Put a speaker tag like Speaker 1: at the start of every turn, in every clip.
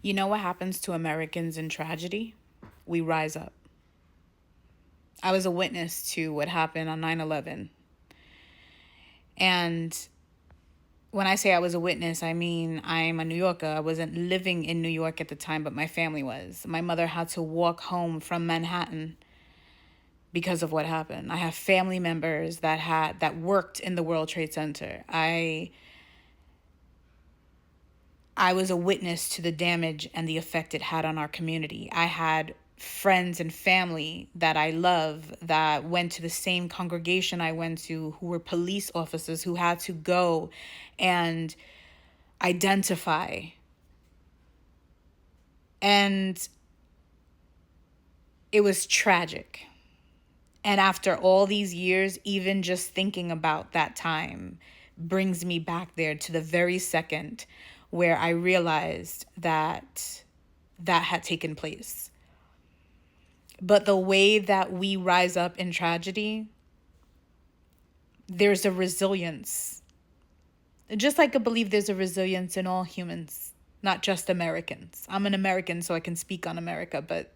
Speaker 1: You know what happens to Americans in tragedy? We rise up. I was a witness to what happened on 9/11. And when I say I was a witness, I mean I'm a New Yorker. I wasn't living in New York at the time, but my family was. My mother had to walk home from Manhattan because of what happened. I have family members that worked in the World Trade Center. I was a witness to the damage and the effect it had on our community. I had friends and family that I love that went to the same congregation I went to, who were police officers who had to go and identify. And it was tragic. And after all these years, even just thinking about that time brings me back there to the very second where I realized that that had taken place. But the way that we rise up in tragedy, there's a resilience. Just like I believe there's a resilience in all humans, not just Americans. I'm an American, so I can speak on America, but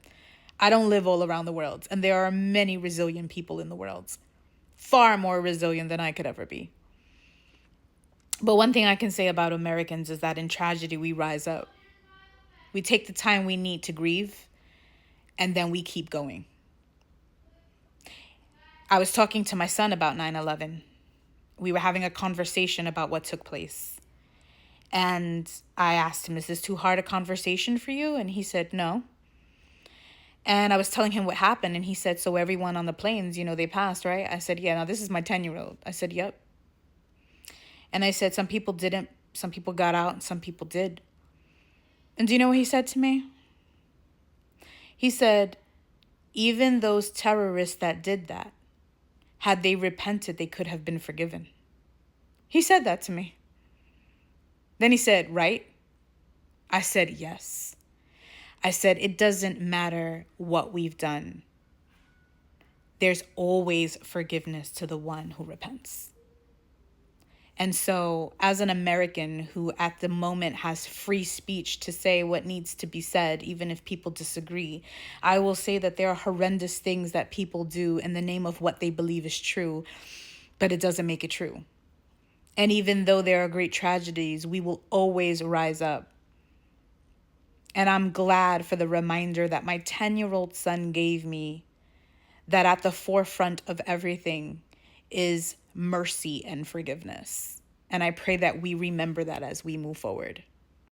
Speaker 1: I don't live all around the world. And there are many resilient people in the world, far more resilient than I could ever be. But one thing I can say about Americans is that in tragedy, we rise up. We take the time we need to grieve, and then we keep going. I was talking to my son about 9/11. We were having a conversation about what took place. And I asked him, is this too hard a conversation for you? And he said, no. And I was telling him what happened. And he said, so everyone on the planes, they passed, right? I said, yeah, now this is my 10-year-old. I said, yep. And I said, some people didn't. Some people got out and some people did. And do you know what he said to me? He said, even those terrorists that did that, had they repented, they could have been forgiven. He said that to me. Then he said, right? I said, yes. I said, it doesn't matter what we've done. There's always forgiveness to the one who repents. And so, as an American who at the moment has free speech to say what needs to be said, even if people disagree, I will say that there are horrendous things that people do in the name of what they believe is true, but it doesn't make it true. And even though there are great tragedies, we will always rise up. And I'm glad for the reminder that my 10-year-old son gave me, that at the forefront of everything is mercy and forgiveness. And I pray that we remember that as we move forward.